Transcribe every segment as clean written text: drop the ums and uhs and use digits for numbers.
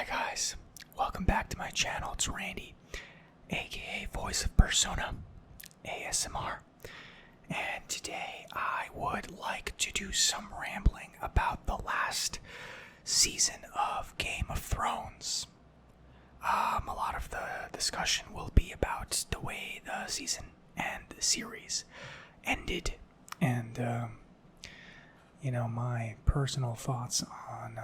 Hi guys, welcome back to my channel. It's Randy, aka Voice of Persona, ASMR. And today I would like to do some rambling about the last season of Game of Thrones. A lot of the discussion will be about the way the season and the series ended, and my personal thoughts on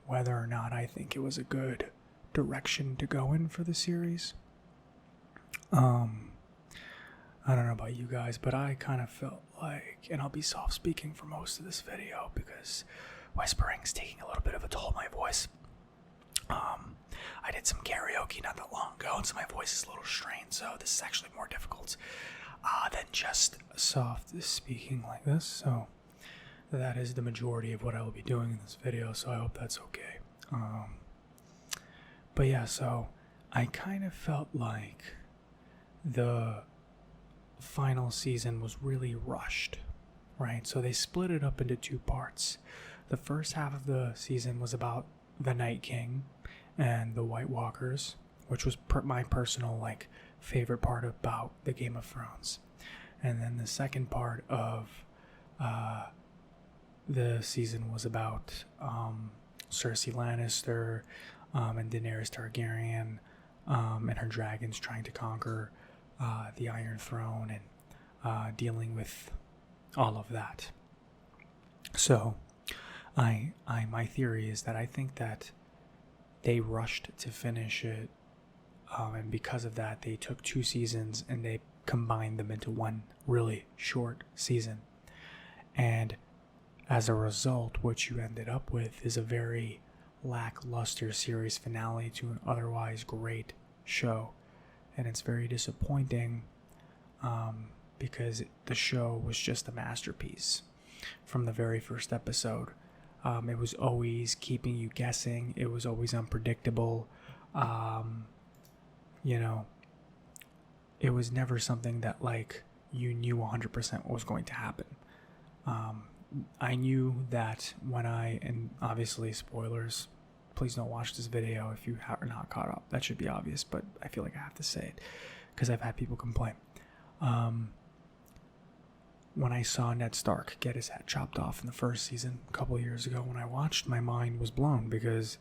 whether or not I think it was a good direction to go in for the series. I don't know about you guys, but I kind of felt like, and I'll be soft speaking for most of this video because whispering's taking a little bit of a toll on my voice. I did some karaoke not that long ago, and so my voice is a little strained, so this is actually more difficult than just soft speaking like this, so that is the majority of what I will be doing in this video, so I hope that's okay. But yeah, so I kind of felt like the final season was really rushed, right? So they split it up into two parts. The first half of the season was about the Night King and the White Walkers, which was my personal favorite part about the Game of Thrones. And then the second part of the season was about Cersei Lannister and Daenerys Targaryen and her dragons trying to conquer the Iron Throne and dealing with all of that. So my theory is that I think that they rushed to finish it, and because of that they took two seasons and they combined them into one really short season. And as a result, what you ended up with is a very lackluster series finale to an otherwise great show. And it's very disappointing because the show was just a masterpiece from the very first episode. It was always keeping you guessing. It was always unpredictable. It was never something that you knew 100% what was going to happen. I knew that and obviously spoilers, please don't watch this video if you are not caught up. That should be obvious, but I feel like I have to say it because I've had people complain. When I saw Ned Stark get his head chopped off in the first season a couple of years ago, when I watched, my mind was blown because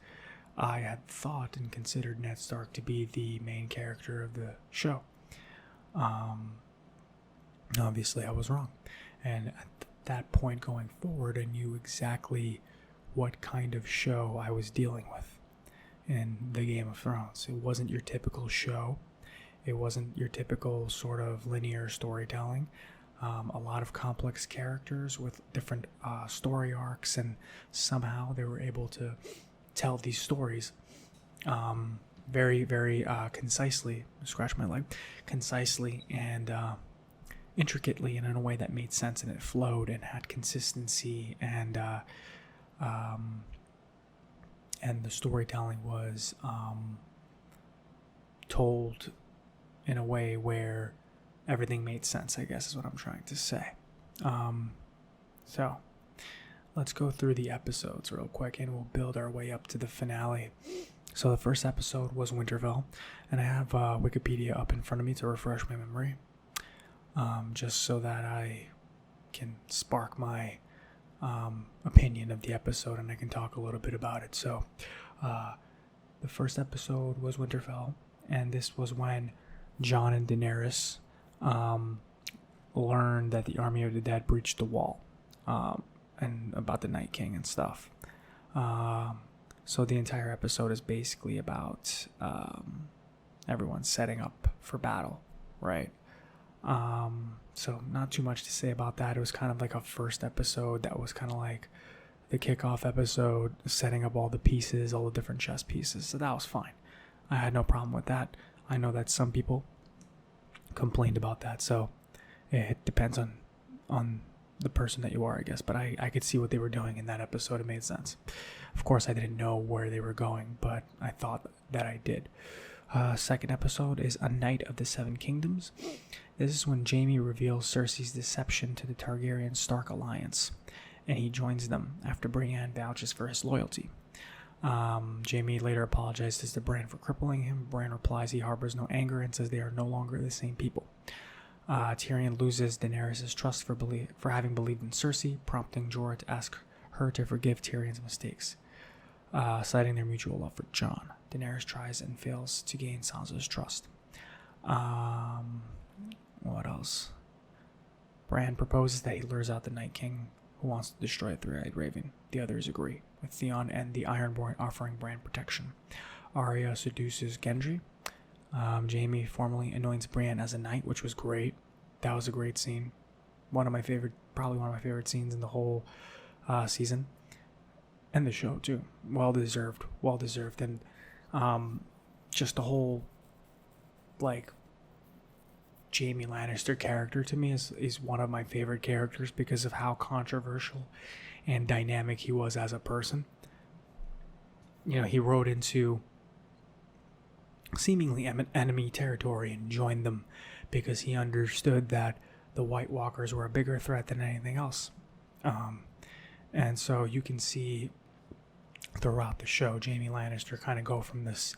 I had thought and considered Ned Stark to be the main character of the show. Obviously I was wrong, and at that point going forward, I knew exactly what kind of show I was dealing with in the Game of Thrones. It wasn't your typical show. It wasn't your typical sort of linear storytelling. A lot of complex characters with different story arcs, and somehow they were able to tell these stories very, very concisely, scratch my leg, concisely and intricately, and in a way that made sense, and it flowed and had consistency, and the storytelling was told in a way where everything made sense, I guess is what I'm trying to say. So let's go through the episodes real quick and we'll build our way up to the finale. So the first episode was Winterfell, and I have Wikipedia up in front of me to refresh my memory, just so that I can spark my opinion of the episode and I can talk a little bit about it. So the first episode was Winterfell, and this was when Jon and Daenerys learned that the army of the dead breached the wall, and about the Night King and stuff. So the entire episode is basically about everyone setting up for battle, right? So not too much to say about that. It was kind of like a first episode that was kind of like the kickoff episode, setting up all the pieces, all the different chess pieces. So that was fine. I had no problem with that. I know that some people complained about that, so it depends on the person that you are, I guess. But I could see what they were doing in that episode. It made sense. Of course, I didn't know where they were going, but I thought that I did. Second episode is A Knight of the Seven Kingdoms. This is when Jaime reveals Cersei's deception to the Targaryen Stark alliance, and he joins them after Brienne vouches for his loyalty. Jaime later apologizes to Bran for crippling him. Bran replies he harbors no anger and says they are no longer the same people. Tyrion loses Daenerys' trust for having believed in Cersei, prompting Jorah to ask her to forgive Tyrion's mistakes, citing their mutual love for Jon. Daenerys tries and fails to gain Sansa's trust. What else? Bran proposes that he lures out the Night King, who wants to destroy a three-eyed raven. The others agree, with Theon and the Ironborn offering Bran protection. Arya seduces Gendry. Jaime formally anoints Bran as a knight, which was great. That was a great scene. Probably one of my favorite scenes in the whole season. And the show, too. Well deserved. And just the whole, Jaime Lannister character to me is one of my favorite characters because of how controversial and dynamic he was as a person. He rode into seemingly enemy territory and joined them because he understood that the White Walkers were a bigger threat than anything else. And so you can see throughout the show, Jaime Lannister kind of go from this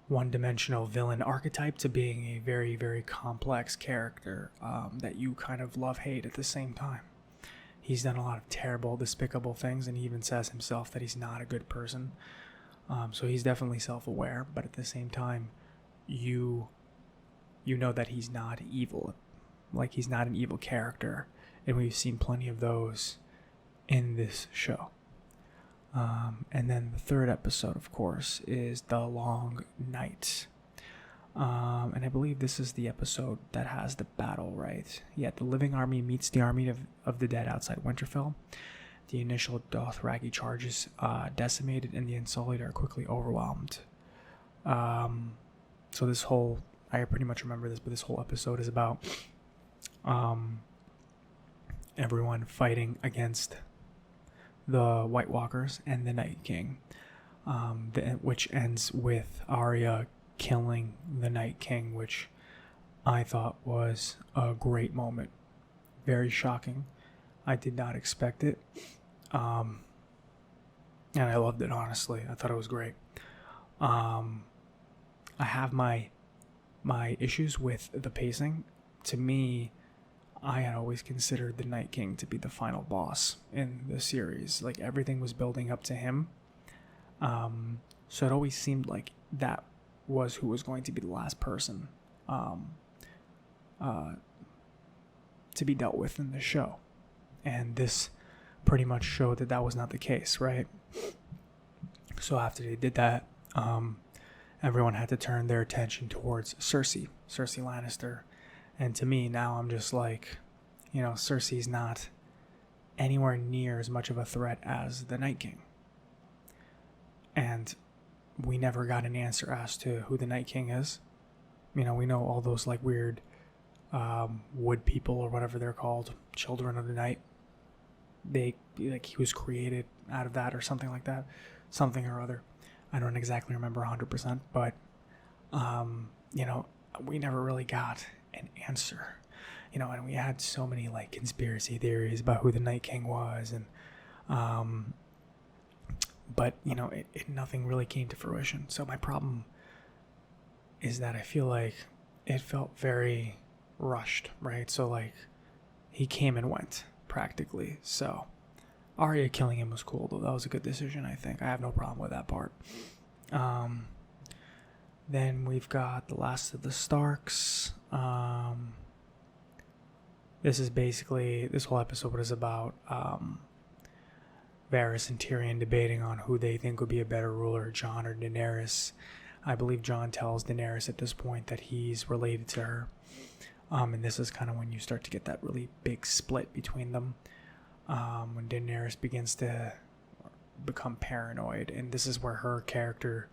one-dimensional villain archetype to being a very, very complex character that you kind of love-hate at the same time. He's done a lot of terrible, despicable things, and he even says himself that he's not a good person. So he's definitely self-aware, but at the same time, you know that he's not evil. He's not an evil character, and we've seen plenty of those in this show. And then the third episode, of course, is The Long Night. And I believe this is the episode that has the battle, right? Yeah, the living army meets the army of the dead outside Winterfell. The initial Dothraki charges decimated, and the Unsullied are quickly overwhelmed. So this whole, I pretty much remember this, but this whole episode is about everyone fighting against the White Walkers and the Night King, which ends with Arya killing the Night King, which I thought was a great moment. Very shocking. I did not expect it. And I loved it, honestly. I thought it was great. I have my issues with the pacing. To me, I had always considered the Night King to be the final boss in the series. Everything was building up to him. So it always seemed like that was who was going to be the last person to be dealt with in the show. And this pretty much showed that that was not the case, right? So after they did that, everyone had to turn their attention towards Cersei Lannister. And to me, now I'm just Cersei's not anywhere near as much of a threat as the Night King. And we never got an answer as to who the Night King is. We know all those weird wood people or whatever they're called, children of the night. He was created out of that or something like that, something or other. I don't exactly remember 100%, but we never really got an answer. And we had so many conspiracy theories about who the Night King was, and but nothing really came to fruition. So my problem is that I feel like it felt very rushed, right? So he came and went practically. So Arya killing him was cool, though. That was a good decision, I think. I have no problem with that part. Then we've got the last of the Starks. This whole episode is about Varys and Tyrion debating on who they think would be a better ruler, Jon or Daenerys. I believe Jon tells Daenerys at this point that he's related to her. And this is kind of when you start to get that really big split between them. When Daenerys begins to become paranoid. And this is where her character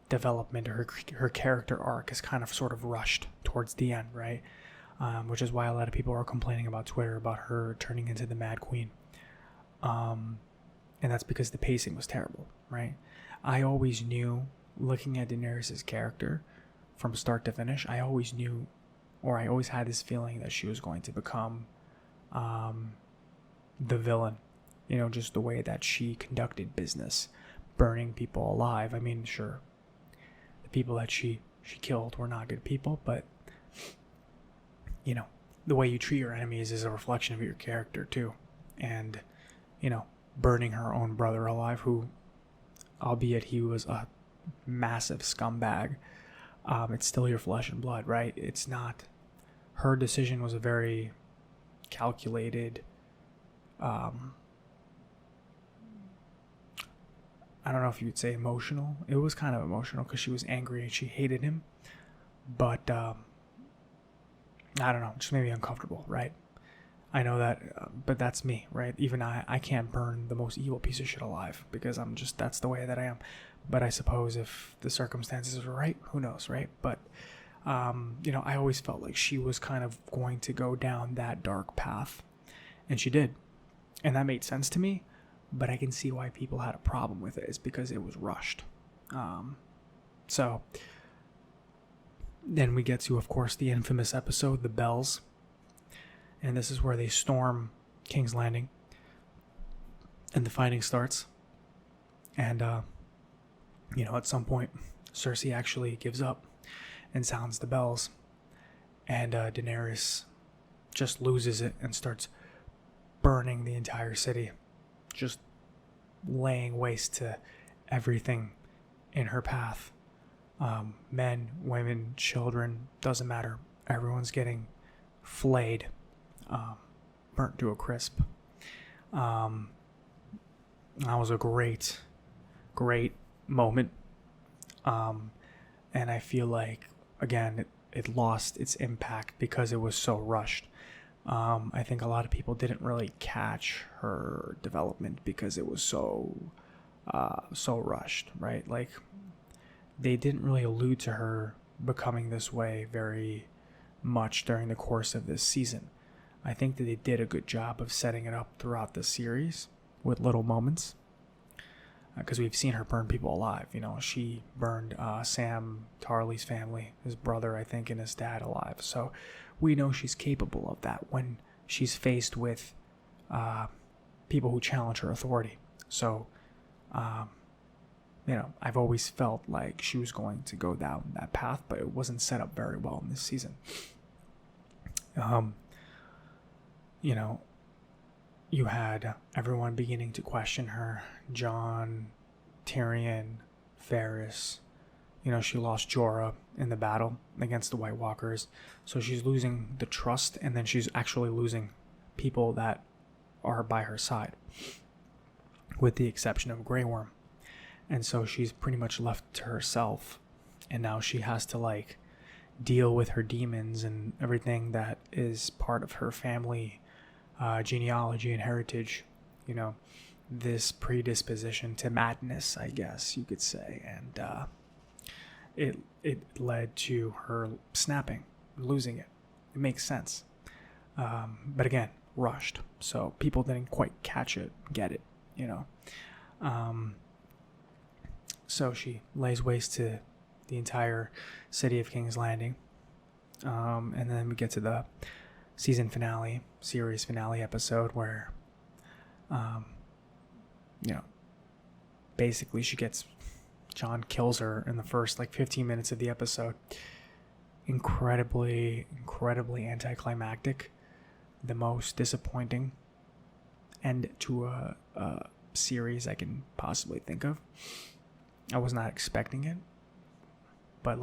development, or her character arc is kind of sort of rushed towards the end, right? Which is why a lot of people are complaining about Twitter about her turning into the Mad Queen. And that's because the pacing was terrible, right? I always knew, looking at Daenerys' character from start to finish, I always had this feeling that she was going to become the villain, just the way that she conducted business. burning people alive. I mean, sure, the people that she killed were not good people, but you know, the way you treat your enemies is a reflection of your character too. And you know, burning her own brother alive, who, albeit he was a massive scumbag, it's still your flesh and blood, right? It's not. Her decision was a very calculated, I don't know if you'd say emotional. It was kind of emotional because she was angry and she hated him. But I don't know, just made me uncomfortable, right? I know that, but that's me, right? Even I can't burn the most evil piece of shit alive because that's the way that I am. But I suppose if the circumstances were right, who knows, right? But, I always felt like she was kind of going to go down that dark path. And she did. And that made sense to me. But I can see why people had a problem with it. It's because it was rushed. So then we get to, of course, the infamous episode, The Bells. And this is where they storm King's Landing. And the fighting starts. And, at some point, Cersei actually gives up and sounds the bells. And Daenerys just loses it and starts burning the entire city. Just laying waste to everything in her path. Men, women, children, doesn't matter. Everyone's getting flayed, burnt to a crisp. That was a great moment. And I feel like, again, it lost its impact because it was so rushed. I think a lot of people didn't really catch her development because it was so rushed, right? Like, they didn't really allude to her becoming this way very much during the course of this season. I think that they did a good job of setting it up throughout the series with little moments. Because we've seen her burn people alive. She burned Sam Tarly's family, his brother, I think, and his dad alive. So we know she's capable of that when she's faced with people who challenge her authority. So, I've always felt like she was going to go down that path, but it wasn't set up very well in this season. You had everyone beginning to question her. Jon, Tyrion, Varys. She lost Jorah in the battle against the White Walkers. So she's losing the trust, and then she's actually losing people that are by her side, with the exception of Grey Worm. And so she's pretty much left to herself. And now she has to, deal with her demons and everything that is part of her family genealogy and heritage, this predisposition to madness, I guess you could say. And it led to her snapping, losing it. It makes sense. But again, rushed. So people didn't quite get it. So she lays waste to the entire city of King's Landing. And then we get to the series finale episode where, basically Jon kills her in the first 15 minutes of the episode. Incredibly anticlimactic. The most disappointing end to a series I can possibly think of. I was not expecting it. But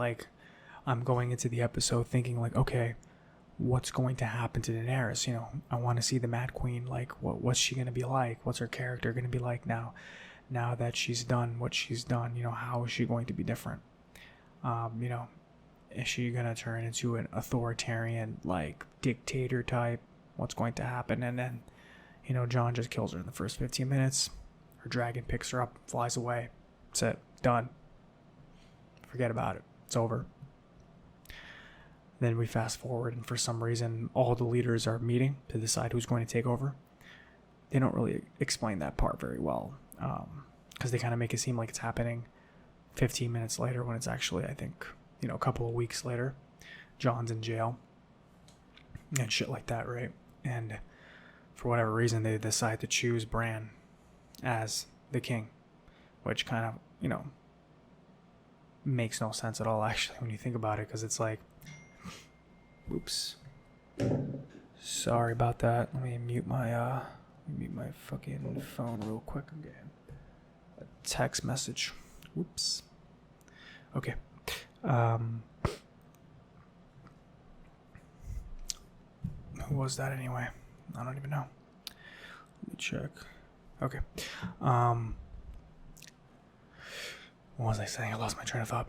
I'm going into the episode thinking okay, what's going to happen to Daenerys? I want to see the Mad Queen. What's she going to be like? What's her character going to be like now that she's done what she's done? How is she going to be different? Is she going to turn into an authoritarian, dictator type? What's going to happen? And then, Jon just kills her in the first 15 minutes. Her dragon picks her up, flies away. That's it. Done. Forget about it. It's over. Then we fast forward, and for some reason, all the leaders are meeting to decide who's going to take over. They don't really explain that part very well, because they kind of make it seem like it's happening 15 minutes later when it's actually, I think, a couple of weeks later. Jon's in jail and shit like that, right? And for whatever reason, they decide to choose Bran as the king, which kind of, makes no sense at all, actually, when you think about it, because it's like, oops, sorry about that. Let me mute my fucking phone real quick again. A text message. Whoops. Okay. Who was that anyway? I don't even know. Let me check. Okay. What was I saying? I lost my train of thought.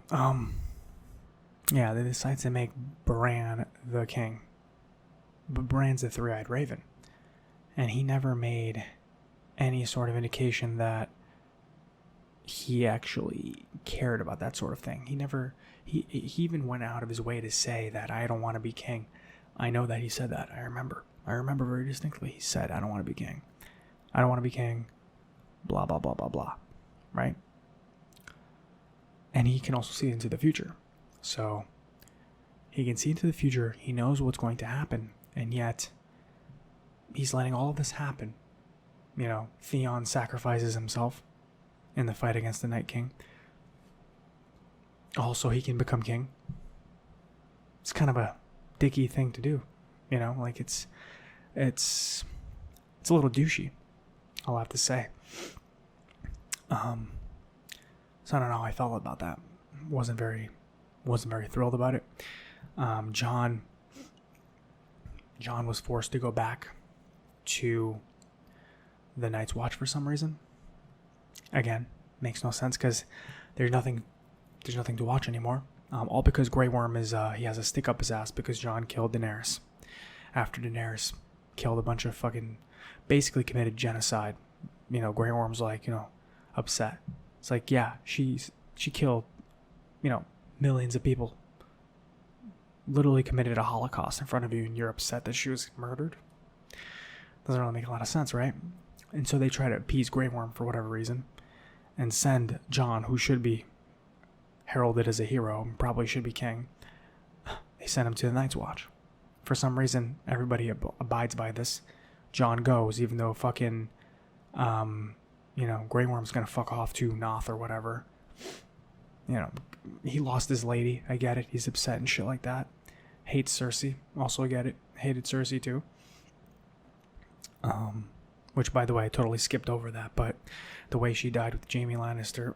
Yeah, they decide to make Bran the king. But Bran's the three-eyed raven. And he never made any sort of indication that he actually cared about that sort of thing. He even went out of his way to say that I don't want to be king. I know that he said that. I remember very distinctly. He said, I don't want to be king. I don't want to be king. Blah, blah, blah, blah, blah. Right? And he can also see into the future. So he can see into the future. He knows what's going to happen. And yet he's letting all of this happen. Theon sacrifices himself in the fight against the Night King. Also, he can become king. It's kind of a dicky thing to do. It's a little douchey, I'll have to say. So I don't know how I felt about that. Wasn't very thrilled about it. John was forced to go back to the Night's Watch for some reason. Again, makes no sense because there's nothing to watch anymore. All because Grey Worm he has a stick up his ass because John killed Daenerys. After Daenerys killed a bunch of fucking, basically committed genocide. Grey Worm's like, upset. It's like, yeah, she killed, millions of people. Literally committed a Holocaust in front of you, and you're upset that she was murdered? Doesn't really make a lot of sense, right? And so they try to appease Grey Worm for whatever reason and send John, who should be heralded as a hero and probably should be king, they send him to the Night's Watch. For some reason, everybody abides by this. John goes, even though fucking, Grey Worm's gonna fuck off to Noth or whatever. He lost his lady. I get it. He's upset and shit like that. Hates Cersei. Also get it. Hated Cersei too. Which, by the way, I totally skipped over that, but the way she died with Jaime Lannister,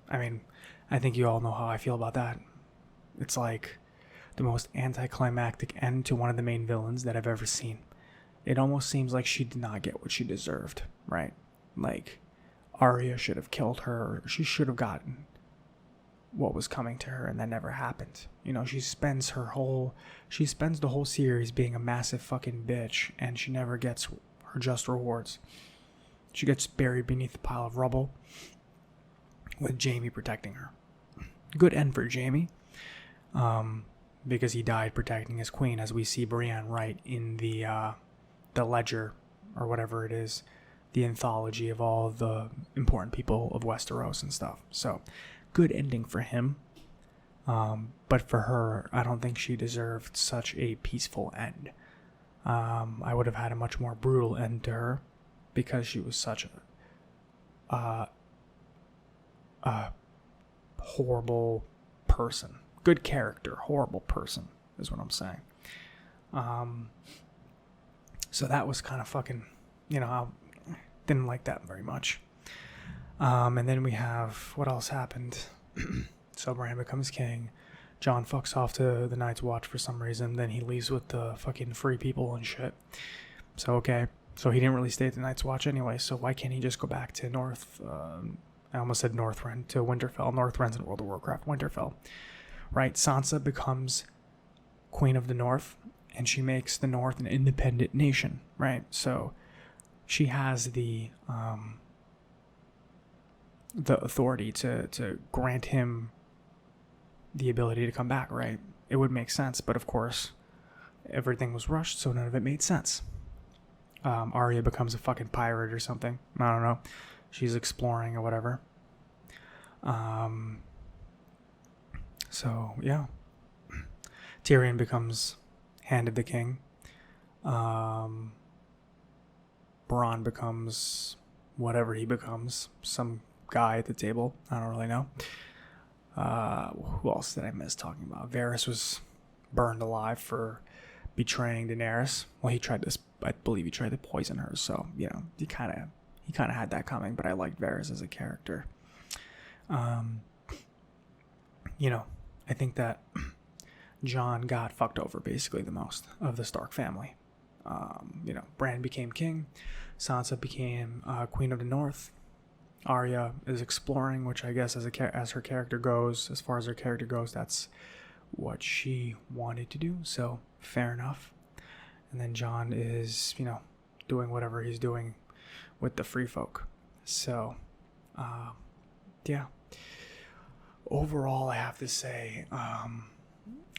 I mean, I think you all know how I feel about that. It's like the most anticlimactic end to one of the main villains that I've ever seen. It almost seems like she did not get what she deserved, right? Like, Arya should have killed her. She should have gotten what was coming to her, and that never happened. She spends the whole series being a massive fucking bitch, and she never gets her just rewards. She gets buried beneath a pile of rubble with Jaime protecting her. Good end for Jaime, because he died protecting his queen, as we see Brienne write in the ledger, or whatever it is, the anthology of all of the important people of Westeros and stuff. So, good ending for him. But for her, I don't think she deserved such a peaceful end. I would have had a much more brutal end to her, because she was such a horrible person. Good character, horrible person, is what I'm saying. So that was kind of fucking, I didn't like that very much. And then we have, what else happened? So Bran becomes king. Jon fucks off to the Night's Watch for some reason. Then he leaves with the fucking free people and shit. So, okay. So he didn't really stay at the Night's Watch anyway. So why can't he just go back to I almost said Northrend, to Winterfell. Northrend's in World of Warcraft. Winterfell. Right? Sansa becomes Queen of the North, and she makes the North an independent nation. Right? So she has the authority to grant him the ability to come back, right? It would make sense, but of course, everything was rushed, so none of it made sense. Arya becomes a fucking pirate or something. I don't know. She's exploring or whatever. So, yeah. Tyrion becomes Hand of the King. Bronn becomes whatever he becomes, some guy at the table. I don't really know. Who else did I miss talking about? Varys was burned alive for betraying Daenerys. Well, I believe he tried to poison her. So he kind of had that coming. But I liked Varys as a character. I think that Jon got fucked over basically the most of the Stark family. Bran became king. Sansa became Queen of the North. Arya is exploring, which I guess as her character goes, as far as her character goes, that's what she wanted to do. So fair enough. And then Jon is, doing whatever he's doing with the free folk. So, yeah. Overall, I have to say,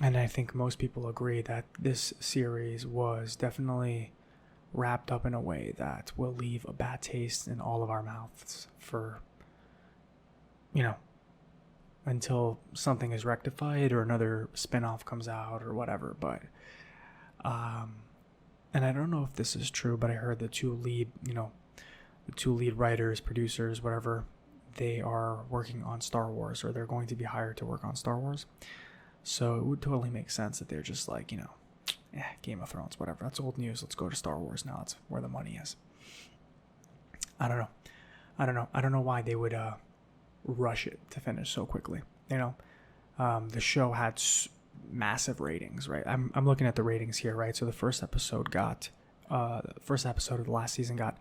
and I think most people agree that this series was definitely wrapped up in a way that will leave a bad taste in all of our mouths for, until something is rectified or another spin-off comes out or whatever. But, and I don't know if this is true, but I heard the two lead writers, producers, whatever, they are working on Star Wars, or they're going to be hired to work on Star Wars. So it would totally make sense that they're just like, Game of Thrones, whatever. That's old news. Let's go to Star Wars now. That's where the money is. I don't know. I don't know why they would rush it to finish so quickly. The show had massive ratings, right? I'm looking at the ratings here, right? So the first episode of the last season got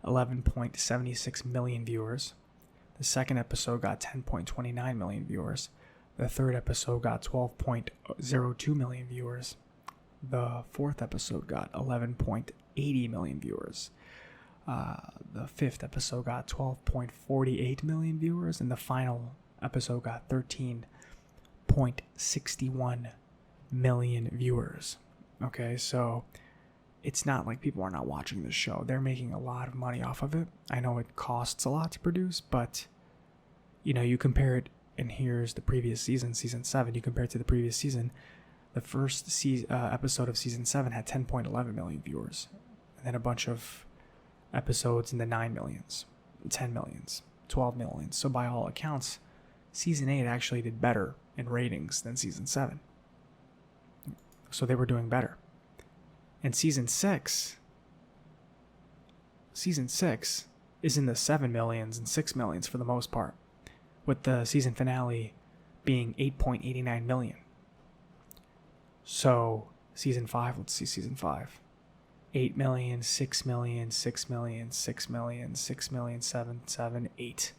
11.76 million viewers. The second episode got 10.29 million viewers. The third episode got 12.02 million viewers. The fourth episode got 11.80 million viewers. The fifth episode got 12.48 million viewers. And the final episode got 13.61 million viewers. Okay, so it's not like people are not watching this show. They're making a lot of money off of it. I know it costs a lot to produce, but you compare it, and here's the previous season, season 7. You compare it to the previous season. The first episode of season 7 had 10.11 million viewers, and then a bunch of episodes in the 9 millions, 10 millions, 12 millions. So by all accounts, season 8 actually did better in ratings than season 7. So they were doing better. And season 6 is in the 7 millions and 6 millions for the most part, with the season finale being 8.89 million. So season 5, let's see season 5. 8 million, 6 million, 6 million, 6 million, 6 million, 7, 8.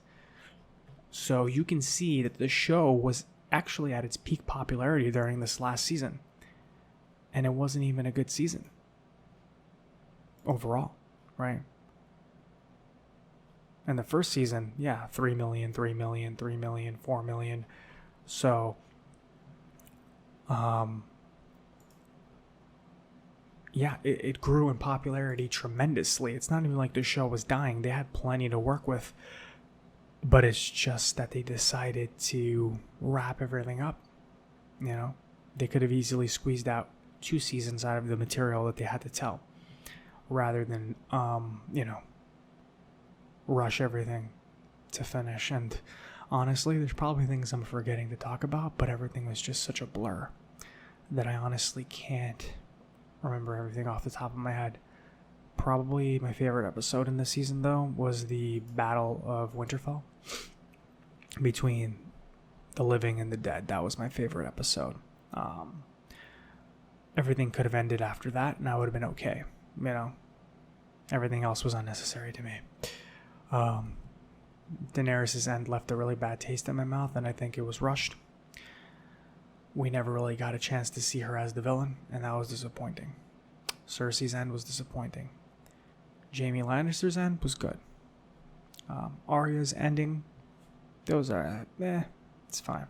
So you can see that the show was actually at its peak popularity during this last season. And it wasn't even a good season overall, right? And the first season, 3 million, 3 million, 3 million, 4 million. So, it grew in popularity tremendously. It's not even like the show was dying. They had plenty to work with. But it's just that they decided to wrap everything up. They could have easily squeezed out 2 seasons out of the material that they had to tell, rather than, rush everything to finish. And honestly, there's probably things I'm forgetting to talk about, but everything was just such a blur that I honestly can't remember everything off the top of my head. Probably my favorite episode in this season, though, was the Battle of Winterfell between the living and the dead. That was my favorite episode. Everything could have ended after that, and I would have been okay. Everything else was unnecessary to me. Daenerys' end left a really bad taste in my mouth, and I think it was rushed. We never really got a chance to see her as the villain, and that was disappointing. Cersei's end was disappointing. Jaime Lannister's end was good. Arya's ending, those are, it's fine.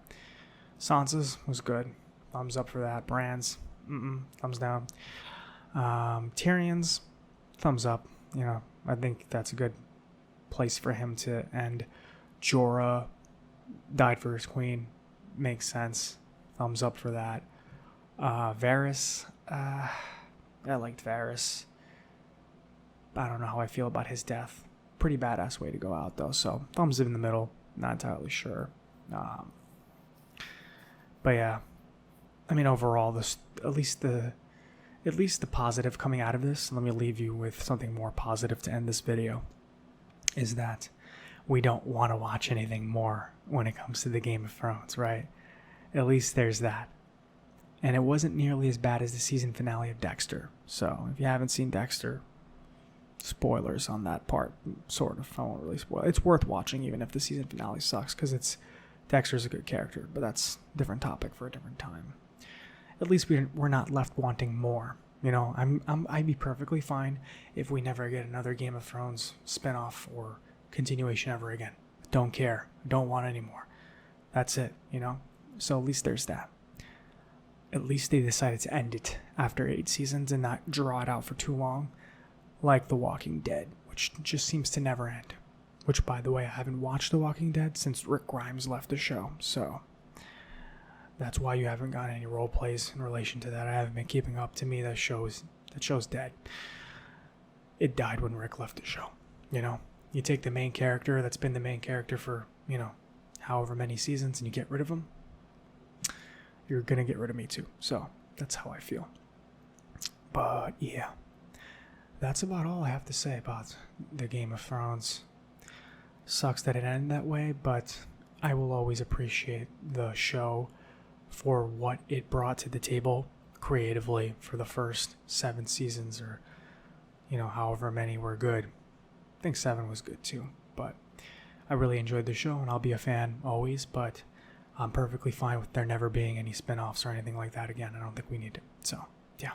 Sansa's was good. Thumbs up for that. Bran's, thumbs down. Tyrion's, thumbs up. I think that's a good place for him to end. Jorah died for his queen. Makes sense. Thumbs up for that. Varys, I liked Varys. I don't know how I feel about his death. pretty badass way to go out, though. So thumbs in the middle. Not entirely sure. But yeah, I mean, overall, this at least the positive coming out of this. Let me leave you with something more positive to end this video. Is that we don't want to watch anything more when it comes to the Game of Thrones, right? At least there's that. And it wasn't nearly as bad as the season finale of Dexter. So if you haven't seen Dexter, spoilers on that part, sort of. I won't really spoil. It's worth watching even if the season finale sucks, because Dexter's a good character, but that's a different topic for a different time. At least we're not left wanting more. You know, I'd be perfectly fine if we never get another Game of Thrones spinoff or continuation ever again. Don't care. Don't want any more. That's it, you know? So at least there's that. At least they decided to end it after 8 seasons and not draw it out for too long, like The Walking Dead, which just seems to never end. Which, by the way, I haven't watched The Walking Dead since Rick Grimes left the show, so that's why you haven't gotten any role plays in relation to that. I haven't been keeping up. To me, that show's dead. It died when Rick left the show. You know, you take the main character that's been the main character for, you know, however many seasons, and you get rid of him, you're gonna get rid of me too. So that's how I feel. But yeah, that's about all I have to say about the Game of Thrones. Sucks that it ended that way, but I will always appreciate the show for what it brought to the table creatively for the first 7 seasons, or, you know, however many were good. I think 7 was good too, but I really enjoyed the show, and I'll be a fan always, but I'm perfectly fine with there never being any spin-offs or anything like that again. I don't think we need it. So, yeah.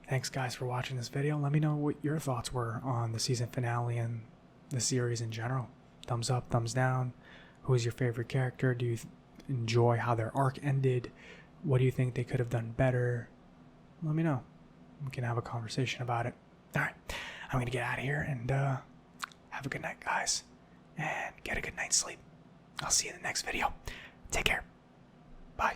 Thanks, guys, for watching this video. Let me know what your thoughts were on the season finale and the series in general. Thumbs up, thumbs down. Who is your favorite character? Do you enjoy how their arc ended? What do you think they could have done better? Let me know. We can have a conversation about it. All right. I'm going to get out of here and have a good night, guys. And get a good night's sleep. I'll see you in the next video. Take care. Bye.